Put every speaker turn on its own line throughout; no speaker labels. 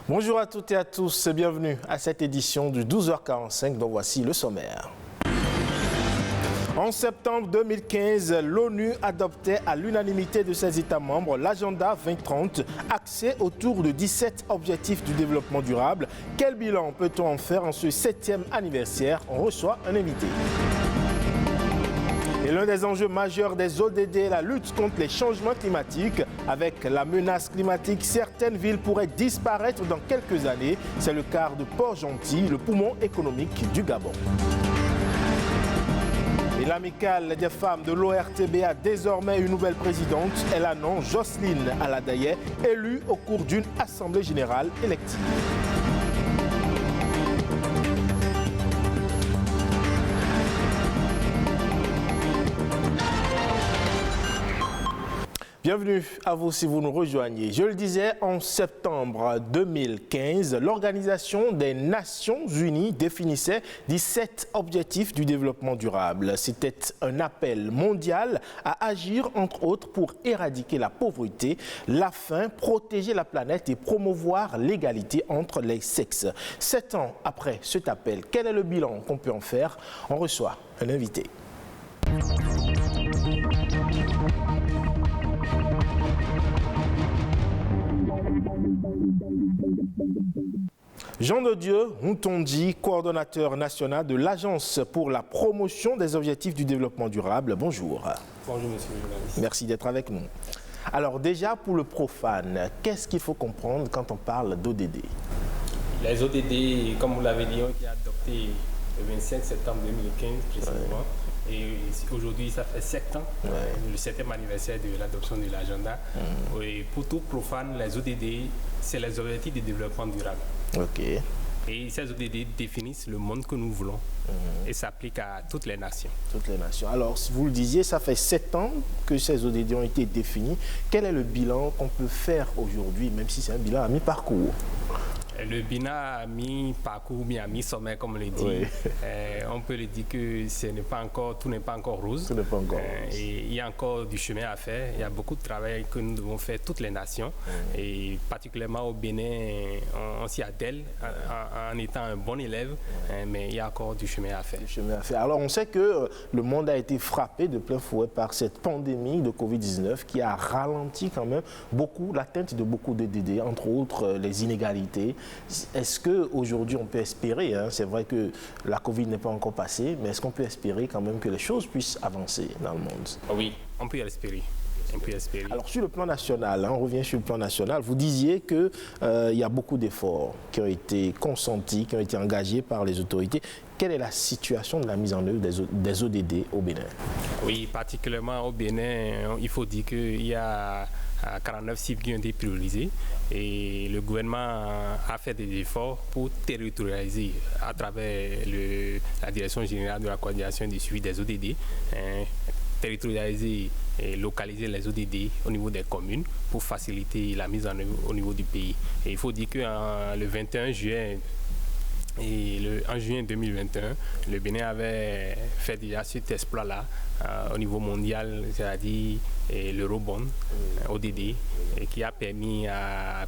Bonjour à toutes et à tous, bienvenue à cette édition du 12h45, dont voici le sommaire. En septembre 2015, l'ONU adoptait à l'unanimité de ses États membres l'agenda 2030, axé autour de 17 objectifs du développement durable. Quel bilan peut-on en faire en ce 7e anniversaire? On reçoit un invité. Et l'un des enjeux majeurs des ODD est la lutte contre les changements climatiques. Avec la menace climatique, certaines villes pourraient disparaître dans quelques années. C'est le cas de Port-Gentil, le poumon économique du Gabon. Et l'amicale des femmes de l'ORTB a désormais une nouvelle présidente. Elle annonce Jocelyne Aladaye, élue au cours d'une assemblée générale élective. Bienvenue à vous si vous nous rejoignez. Je le disais, en septembre 2015, l'Organisation des Nations Unies définissait 17 objectifs du développement durable. C'était un appel mondial à agir, entre autres, pour éradiquer la pauvreté, la faim, protéger la planète et promouvoir l'égalité entre les sexes. 7 ans après cet appel, quel est le bilan qu'on peut en faire? On reçoit un invité. Jean de Dieu Moutondi, coordonnateur national de l'Agence pour la promotion des objectifs du développement durable. Bonjour.
Bonjour, monsieur le journaliste.
Merci d'être avec nous. Alors déjà, pour le profane, qu'est-ce qu'il faut comprendre quand on parle d'ODD?
Les ODD, comme vous l'avez dit, ont été adoptés le 25 septembre 2015 précisément. Ouais. Et aujourd'hui, ça fait 7 ans, le 7e anniversaire de l'adoption de l'agenda. Et pour tout profane, les ODD, c'est les objectifs de développement durable.
Ok.
Et ces ODD définissent le monde que nous voulons et s'appliquent à toutes les nations.
Toutes les nations. Alors, si vous le disiez, ça fait 7 ans que ces ODD ont été définis. Quel est le bilan qu'on peut faire aujourd'hui, même si c'est un bilan à mi-parcours?
Le bilan à mi-parcours, bien à mi-sommet, comme on le dit, oui. On peut le dire que tout n'est pas encore rose.
Tout n'est pas encore rose.
Et il y a encore du chemin à faire. Il y a beaucoup de travail que nous devons faire, toutes les nations. Et particulièrement au Bénin, on s'y attelle en étant un bon élève, mais il y a encore du chemin à faire.
Alors, on sait que le monde a été frappé de plein fouet par cette pandémie de Covid-19 qui a ralenti quand même beaucoup l'atteinte de beaucoup d'ODD, entre autres les inégalités. Est-ce qu'aujourd'hui on peut espérer, c'est vrai que la Covid n'est pas encore passée, mais est-ce qu'on peut espérer quand même que les choses puissent avancer dans le monde?
Oui, on peut espérer.
Alors sur le plan national, on revient sur le plan national, vous disiez qu'il y a beaucoup d'efforts qui ont été consentis, qui ont été engagés par les autorités. Quelle est la situation de la mise en œuvre des ODD au Bénin?
Oui, particulièrement au Bénin, il faut dire qu'il y a 49 cibles qui ont été priorisées et le gouvernement a fait des efforts pour territorialiser à travers la Direction générale de la coordination et du suivi des ODD, territorialiser et localiser les ODD au niveau des communes pour faciliter la mise en œuvre au niveau du pays. Et il faut dire que le 21 juin et en juin 2021, le Bénin avait fait déjà cet exploit-là au niveau mondial, c'est-à-dire l'Eurobond, ODD, qui a permis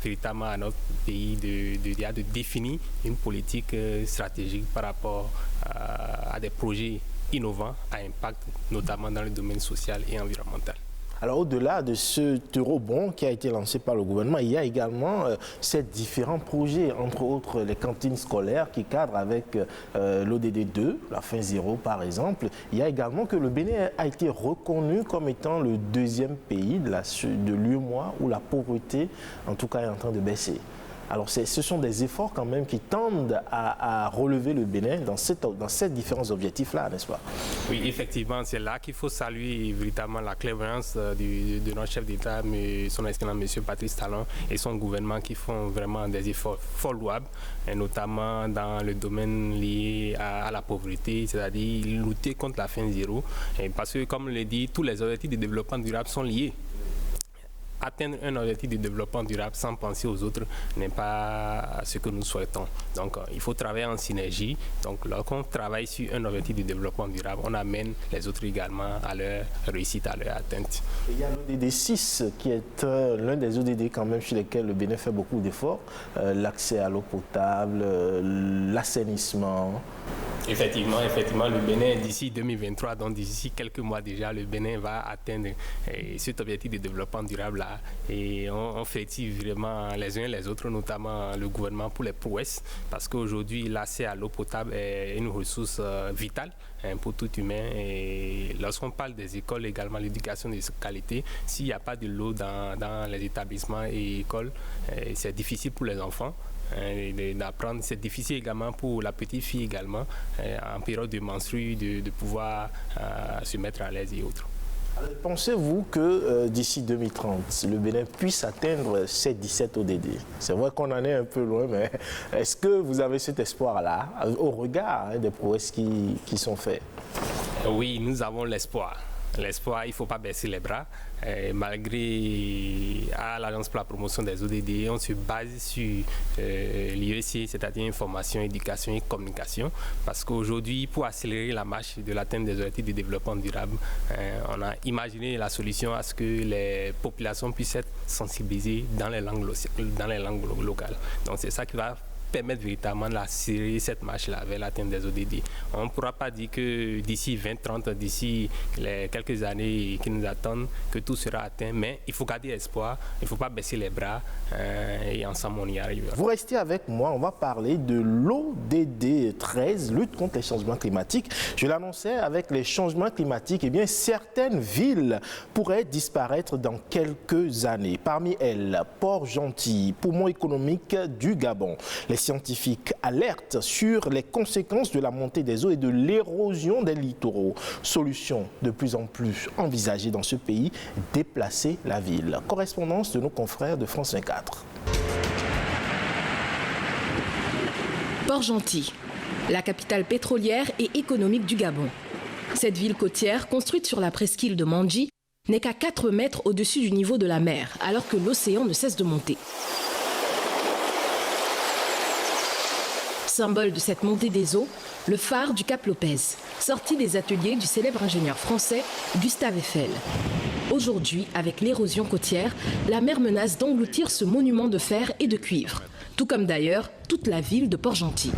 véritablement à notre pays de définir une politique stratégique par rapport à des projets innovants à impact, notamment dans le domaine social et environnemental.
Alors au-delà de ce eurobond qui a été lancé par le gouvernement, il y a également ces différents projets, entre autres les cantines scolaires qui cadrent avec l'ODD 2, la faim zéro par exemple. Il y a également que le Bénin a été reconnu comme étant le 2e pays de l'UEMOA où la pauvreté en tout cas est en train de baisser. Alors ce sont des efforts quand même qui tendent à relever le Bénin dans ces différents objectifs-là, n'est-ce pas?
Oui, effectivement, c'est là qu'il faut saluer véritablement la clairvoyance de notre chef d'État, son Excellence M. Patrice Talon et son gouvernement qui font vraiment des efforts fort louables, et notamment dans le domaine lié à la pauvreté, c'est-à-dire lutter contre la faim zéro. Et parce que, comme on l'a dit, tous les objectifs de développement durable sont liés. atteindre un objectif de développement durable sans penser aux autres n'est pas ce que nous souhaitons. Donc, il faut travailler en synergie. Donc, lorsqu'on travaille sur un objectif de développement durable, on amène les autres également à leur réussite, à leur atteinte.
Il y a l'ODD 6 qui est l'un des ODD quand même sur lesquels le Bénin fait beaucoup d'efforts. L'accès à l'eau potable, l'assainissement.
Effectivement, le Bénin, d'ici 2023, donc d'ici quelques mois déjà, le Bénin va atteindre cet objectif de développement durable là. Et on félicite vraiment les uns et les autres, notamment le gouvernement pour les prouesses, parce qu'aujourd'hui, l'accès à l'eau potable est une ressource vitale pour tout humain. Et lorsqu'on parle des écoles également, l'éducation de qualité, s'il n'y a pas de l'eau dans les établissements et écoles, c'est difficile pour les enfants d'apprendre. C'est difficile également pour la petite fille également, en période de menstrue, de pouvoir se mettre à l'aise et autres.
Pensez-vous que d'ici 2030, le Bénin puisse atteindre ces 17 ODD? C'est vrai qu'on en est un peu loin, mais est-ce que vous avez cet espoir-là, au regard des prouesses qui sont faites?
Oui, nous avons l'espoir. L'espoir, il ne faut pas baisser les bras. Malgré l'Agence pour la promotion des ODD, on se base sur l'IEC, c'est-à-dire information, éducation et communication, parce qu'aujourd'hui, pour accélérer la marche de l'atteinte des objectifs de développement durable, on a imaginé la solution à ce que les populations puissent être sensibilisées dans les langues locales. Donc c'est ça qui va permettre véritablement d'accélérer cette marche-là vers l'atteinte des ODD. On ne pourra pas dire que d'ici 2030, d'ici les quelques années qui nous attendent, que tout sera atteint, mais il faut garder espoir, il ne faut pas baisser les bras et ensemble on y arrivera.
Vous restez avec moi, on va parler de l'ODD 13, lutte contre les changements climatiques. Je l'annonçais, avec les changements climatiques, eh bien, certaines villes pourraient disparaître dans quelques années. Parmi elles, Port-Gentil, poumon économique du Gabon. Les scientifiques alertent sur les conséquences de la montée des eaux et de l'érosion des littoraux. Solution de plus en plus envisagée dans ce pays, déplacer la ville. Correspondance de nos confrères de France 24.
Port-Gentil, la capitale pétrolière et économique du Gabon. Cette ville côtière, construite sur la presqu'île de Mandji, n'est qu'à 4 mètres au-dessus du niveau de la mer, alors que l'océan ne cesse de monter. Symbole de cette montée des eaux, le phare du Cap Lopez, sorti des ateliers du célèbre ingénieur français Gustave Eiffel. Aujourd'hui, avec l'érosion côtière, la mer menace d'engloutir ce monument de fer et de cuivre, tout comme d'ailleurs toute la ville de Port-Gentil.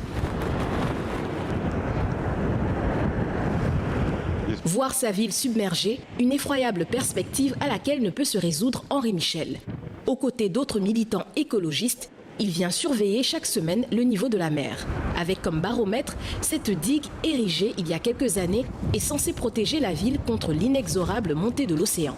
Voir sa ville submergée, une effroyable perspective à laquelle ne peut se résoudre Henri Michel. Aux côtés d'autres militants écologistes, il vient surveiller chaque semaine le niveau de la mer. Avec comme baromètre, cette digue érigée il y a quelques années est censée protéger la ville contre l'inexorable montée de l'océan.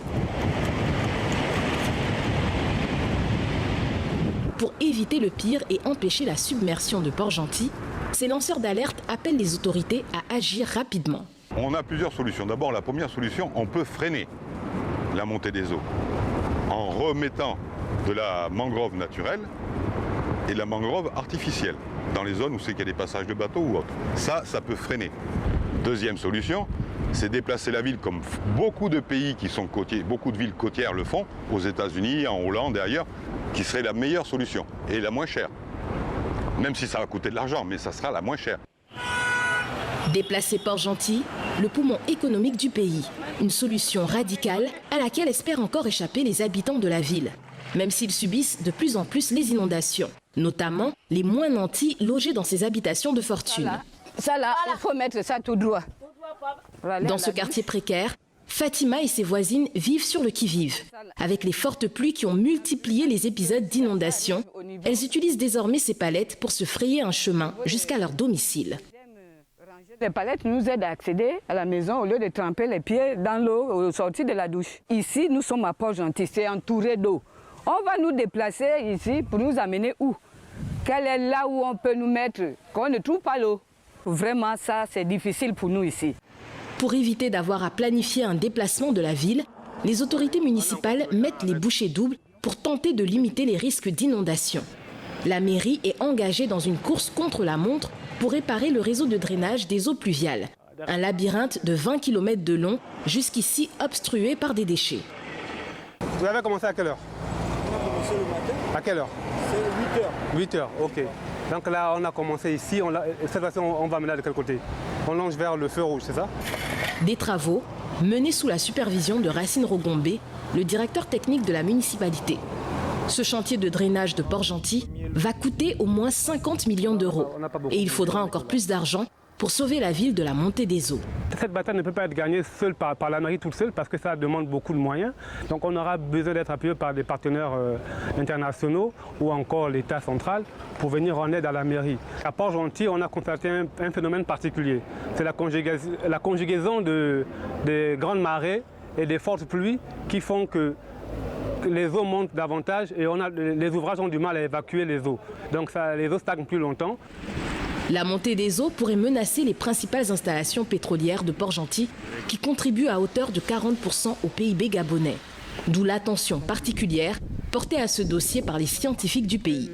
Pour éviter le pire et empêcher la submersion de Port-Gentil, ces lanceurs d'alerte appellent les autorités à agir rapidement.
On a plusieurs solutions. D'abord, la première solution, on peut freiner la montée des eaux en remettant de la mangrove naturelle et de la mangrove artificielle dans les zones où c'est qu'il y a des passages de bateaux ou autre. Ça peut freiner. Deuxième solution, c'est déplacer la ville comme beaucoup de pays qui sont côtiers, beaucoup de villes côtières le font, aux États-Unis, en Hollande et ailleurs, qui serait la meilleure solution et la moins chère. Même si ça va coûter de l'argent, mais ça sera la moins chère.
Déplacer Port-Gentil, le poumon économique du pays. Une solution radicale à laquelle espèrent encore échapper les habitants de la ville, même s'ils subissent de plus en plus les inondations, notamment les moins nantis logés dans ces habitations de fortune.
Ça là, il faut mettre ça tout droit.
Dans ce quartier précaire, Fatima et ses voisines vivent sur le qui-vive. Avec les fortes pluies qui ont multiplié les épisodes d'inondation, elles utilisent désormais ces palettes pour se frayer un chemin jusqu'à leur domicile.
Les palettes nous aident à accéder à la maison au lieu de tremper les pieds dans l'eau au sortir de la douche. Ici, nous sommes à Port-Gentil, c'est entouré d'eau. On va nous déplacer ici pour nous amener où? Quel est là où on peut nous mettre quand on ne trouve pas l'eau? Vraiment, ça, c'est difficile pour nous ici.
Pour éviter d'avoir à planifier un déplacement de la ville, les autorités municipales mettent les bouchées doubles pour tenter de limiter les risques d'inondation. La mairie est engagée dans une course contre la montre pour réparer le réseau de drainage des eaux pluviales. Un labyrinthe de 20 km de long, jusqu'ici obstrué par des déchets.
Vous avez commencé à quelle heure? commencé le matin.
À quelle heure?
C'est 8 h.
8 h, ok. Donc là, on a commencé ici. Cette fois-ci, on va mener de quel côté? On longe vers le feu rouge, c'est ça?
Des travaux menés sous la supervision de Racine Rogombé, le directeur technique de la municipalité. Ce chantier de drainage de Port-Gentil va coûter au moins 50 millions d'euros. Et il faudra encore plus d'argent pour sauver la ville de la montée des eaux.
Cette bataille ne peut pas être gagnée seule par la mairie toute seule parce que ça demande beaucoup de moyens. Donc on aura besoin d'être appuyé par des partenaires internationaux ou encore l'État central pour venir en aide à la mairie. À Port-Gentil, on a constaté un phénomène particulier. C'est la conjugaison des grandes marées et des fortes pluies qui font que les eaux montent davantage et les ouvrages ont du mal à évacuer les eaux. Donc les eaux stagnent plus longtemps.
La montée des eaux pourrait menacer les principales installations pétrolières de Port-Gentil qui contribuent à hauteur de 40% au PIB gabonais. D'où l'attention particulière portée à ce dossier par les scientifiques du pays.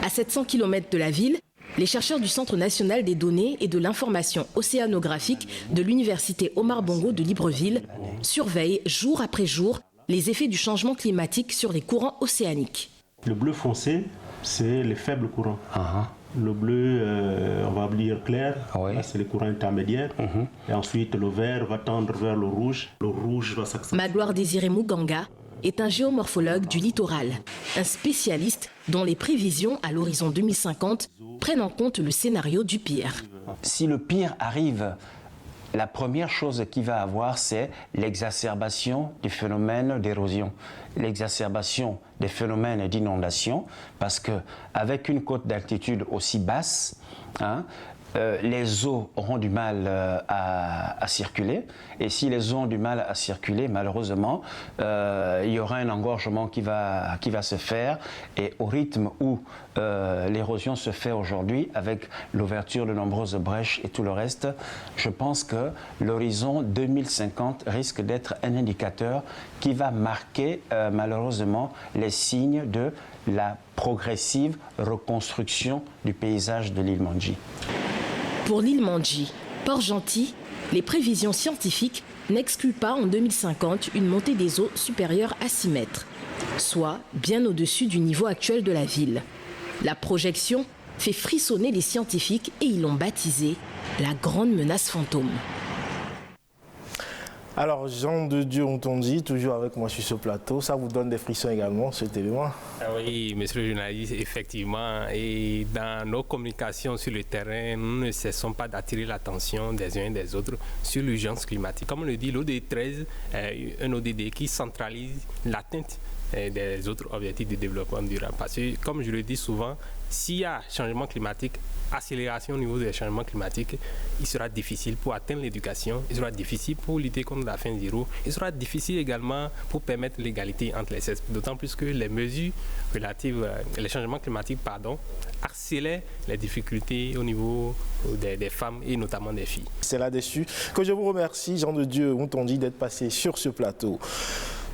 À 700 km de la ville, les chercheurs du Centre national des données et de l'information océanographique de l'Université Omar Bongo de Libreville surveillent jour après jour les effets du changement climatique sur les courants océaniques.
Le bleu foncé, c'est les faibles courants. Le bleu, on va dire clair, c'est les courants intermédiaires. Et ensuite, le vert va tendre vers le rouge. Le rouge va s'accentuer.
Magloire Désiré Mouganga est un géomorphologue du littoral, un spécialiste dont les prévisions à l'horizon 2050 prennent en compte le scénario du pire.
Si le pire arrive, la première chose qu'il va avoir, c'est l'exacerbation des phénomènes d'érosion, l'exacerbation des phénomènes d'inondation, parce qu'avec une cote d'altitude aussi basse, les eaux auront du mal à circuler. Et si les eaux ont du mal à circuler, malheureusement, il y aura un engorgement qui va se faire. Et au rythme où l'érosion se fait aujourd'hui, avec l'ouverture de nombreuses brèches et tout le reste, je pense que l'horizon 2050 risque d'être un indicateur qui va marquer malheureusement les signes de la progressive reconstruction du paysage de l'île Mandji.
Pour l'île Mandji, Port-Gentil, les prévisions scientifiques n'excluent pas en 2050 une montée des eaux supérieure à 6 mètres, soit bien au-dessus du niveau actuel de la ville. La projection fait frissonner les scientifiques et ils l'ont baptisée la grande menace fantôme.
Alors, Jean de Dieu Moutondi, toujours avec moi sur ce plateau, ça vous donne des frissons également, cet élément?
Oui, monsieur le journaliste, effectivement. Et dans nos communications sur le terrain, nous ne cessons pas d'attirer l'attention des uns et des autres sur l'urgence climatique. Comme on le dit, l'ODD 13 est un ODD qui centralise l'atteinte des autres objectifs de développement durable. Parce que, comme je le dis souvent, s'il y a changement climatique, accélération au niveau des changements climatiques, il sera difficile pour atteindre l'éducation, il sera difficile pour lutter contre la faim zéro, il sera difficile également pour permettre l'égalité entre les sexes, d'autant plus que les mesures relatives, les changements climatiques, accélèrent les difficultés au niveau des femmes et notamment des filles. C'est
là-dessus que je vous remercie, Jean de Dieu Moutondi, d'être passé sur ce plateau.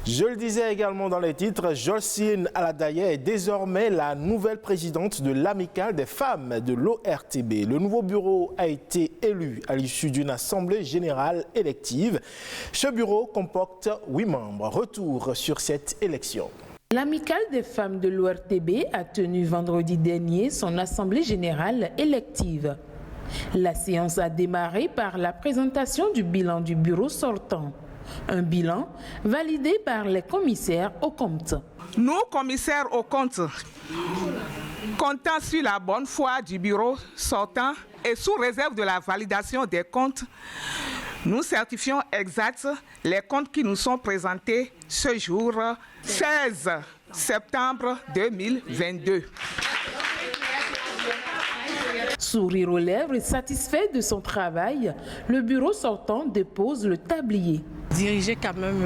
Je le disais également dans les titres, Jocelyne Aladaye est désormais la nouvelle présidente de l'Amicale des femmes de l'ORTB. Le nouveau bureau a été élu à l'issue d'une assemblée générale élective. Ce bureau comporte 8 membres. Retour sur cette élection.
L'Amicale des femmes de l'ORTB a tenu vendredi dernier son assemblée générale élective. La séance a démarré par la présentation du bilan du bureau sortant. Un bilan validé par les commissaires aux comptes.
Nous, commissaires aux comptes, comptant sur la bonne foi du bureau sortant et sous réserve de la validation des comptes, nous certifions exact les comptes qui nous sont présentés ce jour 16 septembre 2022.
Sourire aux lèvres et satisfait de son travail, le bureau sortant dépose le tablier.
Diriger quand même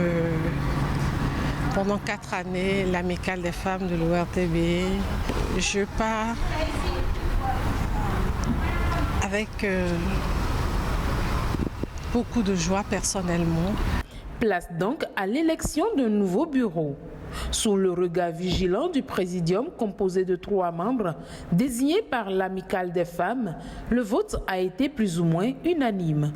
pendant 4 années l'Amicale des femmes de l'ORTB, je pars avec beaucoup de joie personnellement.
Place donc à l'élection d'un nouveau bureau. Sous le regard vigilant du présidium composé de 3 membres désignés par l'Amicale des femmes, le vote a été plus ou moins unanime.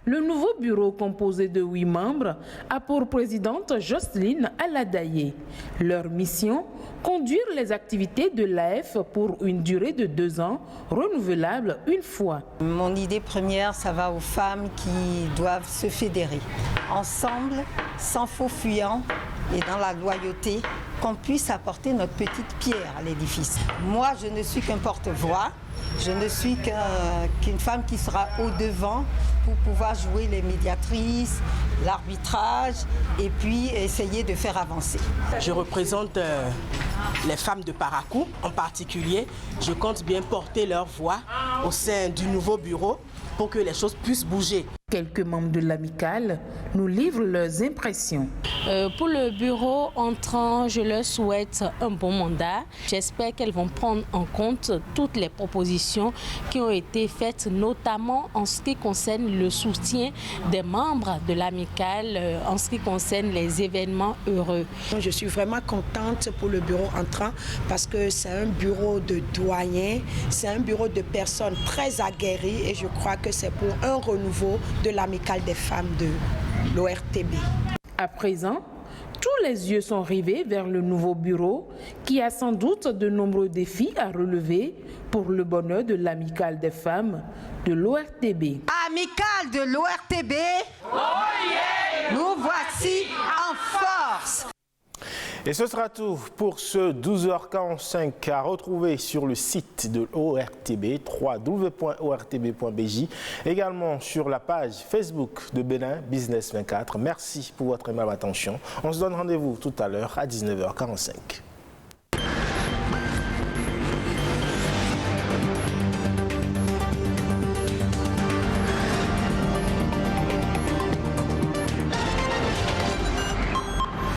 Le nouveau bureau, composé de 8 membres, a pour présidente Jocelyne Aladaye. Leur mission, conduire les activités de l'AF pour une durée de 2 ans, renouvelable une fois.
Mon idée première, ça va aux femmes qui doivent se fédérer. Ensemble, sans faux fuyant et dans la loyauté, qu'on puisse apporter notre petite pierre à l'édifice. Moi, je ne suis qu'un porte-voix. Je ne suis qu'une femme qui sera au-devant pour pouvoir jouer les médiatrices, l'arbitrage et puis essayer de faire avancer.
Je représente les femmes de Parakou en particulier. Je compte bien porter leur voix au sein du nouveau bureau pour que les choses puissent bouger.
Quelques membres de l'amicale nous livrent leurs impressions.
Pour le bureau entrant, je leur souhaite un bon mandat. J'espère qu'elles vont prendre en compte toutes les propositions qui ont été faites, notamment en ce qui concerne le soutien des membres de l'amicale, en ce qui concerne les événements heureux.
Je suis vraiment contente pour le bureau entrant parce que c'est un bureau de doyens, c'est un bureau de personnes très aguerries et je crois que c'est pour un renouveau de l'amicale des femmes de l'ORTB.
À présent, tous les yeux sont rivés vers le nouveau bureau qui a sans doute de nombreux défis à relever pour le bonheur de l'amicale des femmes de l'ORTB.
Amicale de l'ORTB, oh yeah, nous voici en force.
Et ce sera tout pour ce 12h45 à retrouver sur le site de l'ORTB, www.ortb.bj, également sur la page Facebook de Bénin Business 24. Merci pour votre aimable attention. On se donne rendez-vous tout à l'heure à 19h45.